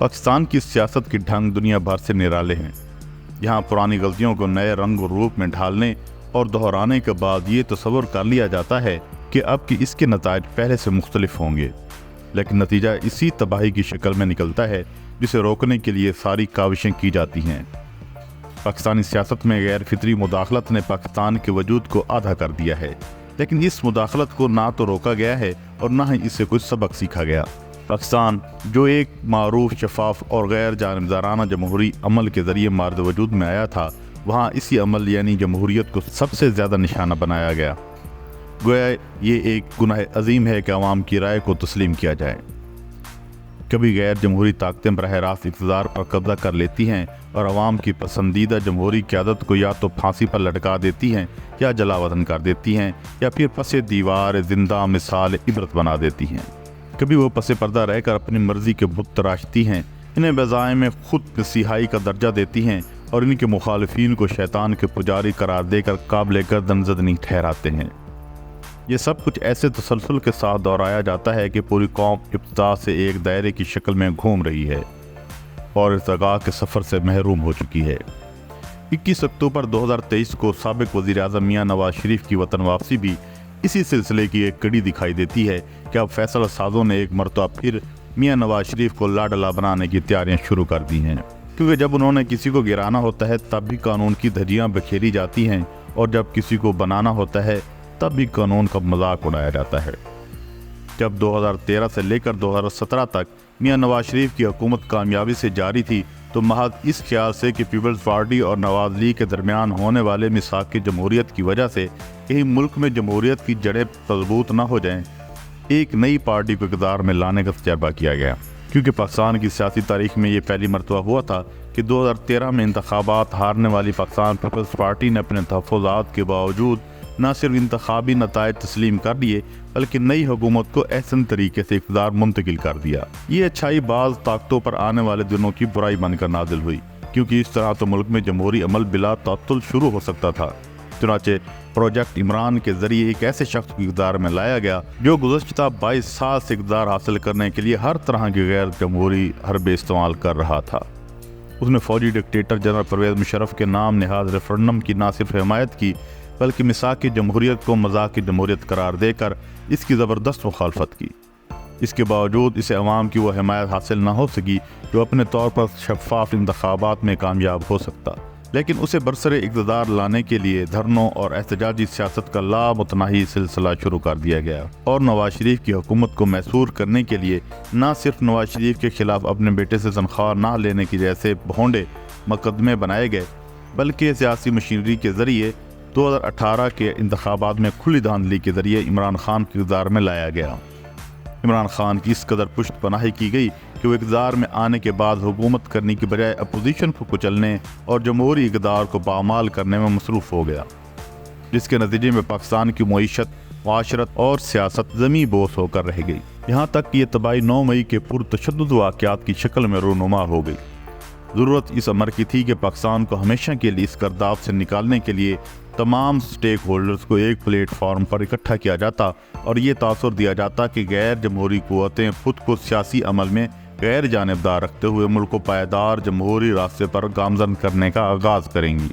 पाकिस्तान की सियासत के ढंग दुनिया भर से निराले हैं। यहाँ पुरानी गलतियों को नए रंग और रूप में ढालने और दोहराने के बाद ये तसव्वुर कर लिया जाता है कि अब कि इसके नताइज पहले से मुख्तलिफ होंगे, लेकिन नतीजा इसी तबाही की शक्ल में निकलता है जिसे रोकने के लिए सारी काविशें की जाती हैं। पाकिस्तानी सियासत में गैर फितरी मुदाखलत ने पाकिस्तान के वजूद को आधा कर दिया है, लेकिन इस मुदाखलत को ना तो रोका गया है और ना ही इससे कुछ सबक सीखा गया। पाकिस्तान जो एक मारूफ, शफाफ और गैर जानिबदाराना जमहूरी अमल के ज़रिए मार्द वजूद में आया था, वहाँ इसी अमल यानी जमहूरियत को सबसे ज़्यादा निशाना बनाया गया। गोया ये एक गुनाह अजीम है कि अवाम की राय को तस्लीम किया जाए। कभी गैर जमहूरी ताकतें बरह रास्त इक़्तिदार पर कब्जा कर लेती हैं और अवाम की पसंदीदा जमहूरी क़यादत को या तो फांसी पर लटका देती हैं या जलावतन कर देती हैं या फिर पसे दीवार जिंदा मिसाल इबरत बना देती हैं। कभी वो पसे पर्दा रहकर अपनी मर्ज़ी के बुत तराशती हैं, इन्हें बज़ाय में खुद मसीहाई का दर्जा देती हैं और इनके मुखालिफिन को शैतान के पुजारी करार देकर काबिल गर्दन ज़दनी ठहराते हैं। ये सब कुछ ऐसे तसलसल के साथ दोहराया जाता है कि पूरी कौम इब्तिदा से एक दायरे की शक्ल में घूम रही है और इर्तिगा के सफ़र से महरूम हो चुकी है। 21 अक्टूबर 2023 को साबिक वज़ीर-ए-आज़म मियां नवाज शरीफ की वतन वापसी भी इसी सिलसिले की एक कड़ी दिखाई देती है कि अब फैसला साजों ने एक मरतबा फिर मियां नवाज शरीफ को लाडला बनाने की तैयारियां शुरू कर दी हैं, क्योंकि जब उन्होंने किसी को गिराना होता है तब भी कानून की धज्जियां बिखेरी जाती हैं और जब किसी को बनाना होता है तब भी कानून का मजाक उड़ाया जाता है। जब 2013 से लेकर 2017 तक मियां नवाज शरीफ की हुकूमत कामयाबी से जारी थी तो महज इस ख्याल से कि पीपल्स पार्टी और नवाज लीग के दरमियान होने वाले मिसाक की जमहूरियत की वजह से कहीं मुल्क में जमहूरियत की जड़ें मजबूत न हो जाएं, एक नई पार्टी को इक़्तिदार में लाने का तजर्बा किया गया। क्योंकि पाकिस्तान की सियासी तारीख में ये पहली मरतबा हुआ था कि 2013 में इंतखाबात हारने वाली पाकिस्तान पीपल्स पार्टी ने अपने तहफ़्फ़ुज़ात के बावजूद न सिर्फ इंतखाबी नताइज तस्लीम कर लिए बल्कि नई हुकूमत को एहसन तरीके से इक़्तिदार मुंतकिल कर दिया। ये अच्छाई बाज़ ताकतों पर आने वाले दिनों की बुराई बनकर नाजिल हुई, क्योंकि इस तरह तो मुल्क में जमहूरी अमल बिला तअत्तुल शुरू हो सकता था। चुनांचे प्रोजेक्ट इमरान के ज़रिए एक ऐसे शख्स को इक़्तिदार में लाया गया जो गुज़श्ता 22 साल से इक़्तिदार हासिल करने के लिए हर तरह की गैर जमहूरी हरबे इस्तेमाल कर रहा था। उसने फौजी डिक्टेटर जनरल परवेज़ मुशर्रफ के नाम नेहाज रेफरेंडम की न सिर्फ हिमायत की बल्कि मिसाक की जमहूरियत को मजाक की जमहूरियत करार देकर इसकी ज़बरदस्त मुखालफत की। इसके बावजूद इसे अवाम की वो हिमायत हासिल न हो सकी जो अपने तौर पर शफाफ इंतखाबात में कामयाब हो सकता, लेकिन उसे बरसरे इक़्तिदार लाने के लिए धरनों और एहतजाजी सियासत का लामुतनाही सिलसिला शुरू कर दिया गया और नवाज शरीफ की हुकूमत को मैसूर करने के लिए न सिर्फ नवाज शरीफ के खिलाफ अपने बेटे से तनख्वाह न लेने की जैसे भोंडे मुकदमे बनाए गए, बल्कि सियासी मशीनरी के ज़रिए 2018 के इंतखाबात में खुली धांधली के ज़रिए इमरान खान के इक़्तिदार में लाया गया। इमरान खान की इस कदर पुष्ट पनाही की गई कि वो इक़्तिदार में आने के बाद हुकूमत करने की बजाय अपोजिशन को कुचलने और जमहूरी इक़्तिदार को पामाल करने में मसरूफ़ हो गया, जिसके नतीजे में पाकिस्तान की मईशत, माशरत और सियासत ज़मीं बोस होकर रह गई। यहाँ तक कि ये तबाही 9 मई के पुरतशद्दुद वाक़यात की शक्ल में रूनुमा हो गई। ज़रूरत इस अमर की थी कि पाकिस्तान को हमेशा के लिए इस गर्दाब से निकालने के लिए तमाम स्टेक होल्डर्स को एक प्लेटफार्म पर इकट्ठा किया जाता और ये तासुर दिया जाता कि गैर जमहूरी क़ुव्वतें खुद को सियासी अमल में गैर जानिबदार रखते हुए मुल्क को पायदार जमहूरी रास्ते पर गामजन करने का आगाज़ करेंगी।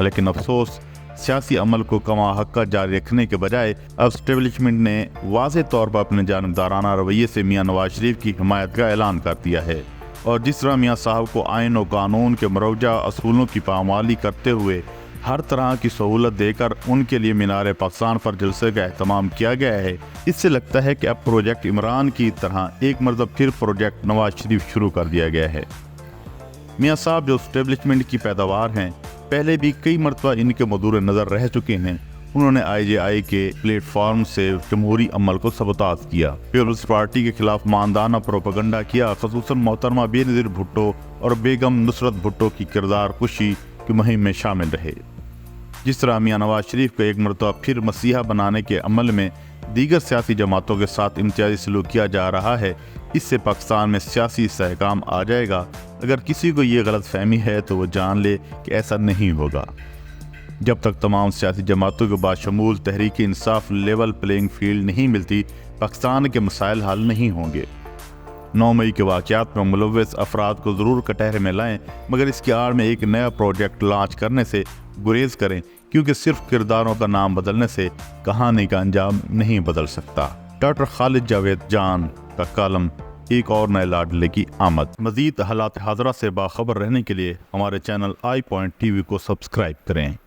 लेकिन अफसोस, सियासी अमल को कमा हक्का जारी रखने के बजाय अब एस्टेब्लिशमेंट ने वाज़े तौर पर अपने जानिबदाराना रवैये से मियां नवाज शरीफ की हिमायत का ऐलान कर दिया है और जिस तरह मियां साहब को आइन और कानून के मरौजा असूलों की पामाली करते हुए हर तरह की सहूलत देकर उनके लिए मीनार पाकिस्तान पर जलसे का एहतमाम किया गया है, इससे लगता है कि अब प्रोजेक्ट इमरान की तरह एक मरतबा फिर प्रोजेक्ट नवाज शरीफ शुरू कर दिया गया है। मियां साहब जो एस्टेब्लिशमेंट की पैदावार हैं, पहले भी कई मरतबा इनके मदूर नज़र रह चुके हैं। उन्होंने IJI के प्लेटफॉर्म से जमहूरी अमल को सबताज किया, पीपल्स पार्टी के खिलाफ मानदाना प्रोपेगेंडा किया, खसूसन मोहतरमा बेनज़ीर भुट्टो और बेगम नुसरत भुट्टो की किरदार कुशी की मुहिम में शामिल रहे। जिस तरह मियां नवाज शरीफ को एक मरतबा फिर मसीहा बनाने के अमल में दीगर सियासी जमातों के साथ इम्तियाजी सलूक किया जा रहा है, इससे पाकिस्तान में सियासी इस्तेहकाम आ जाएगा। अगर किसी को ये गलत फहमी है तो वो जान ले कि ऐसा नहीं होगा। जब तक तमाम सियासी जमातों के बाशमूल Tehreek Insaf level playing field नहीं मिलती, पाकिस्तान के मसाइल हल नहीं होंगे। 9 मई के वाक़यात में मुलव्वस अफराद को ज़रूर कटहरे में लाएं, मगर इसकी आड़ में एक नया प्रोजेक्ट लॉन्च करने से गुरेज करें, क्योंकि सिर्फ किरदारों का नाम बदलने से कहानी का अंजाम नहीं बदल सकता। डॉक्टर खालिद जावेद जान का कॉलम एक और नए लाडले की आमद। मज़ीद हालात हाज़रा से बाखबर रहने के लिए हमारे चैनल आई पॉइंट TV को सब्सक्राइब करें।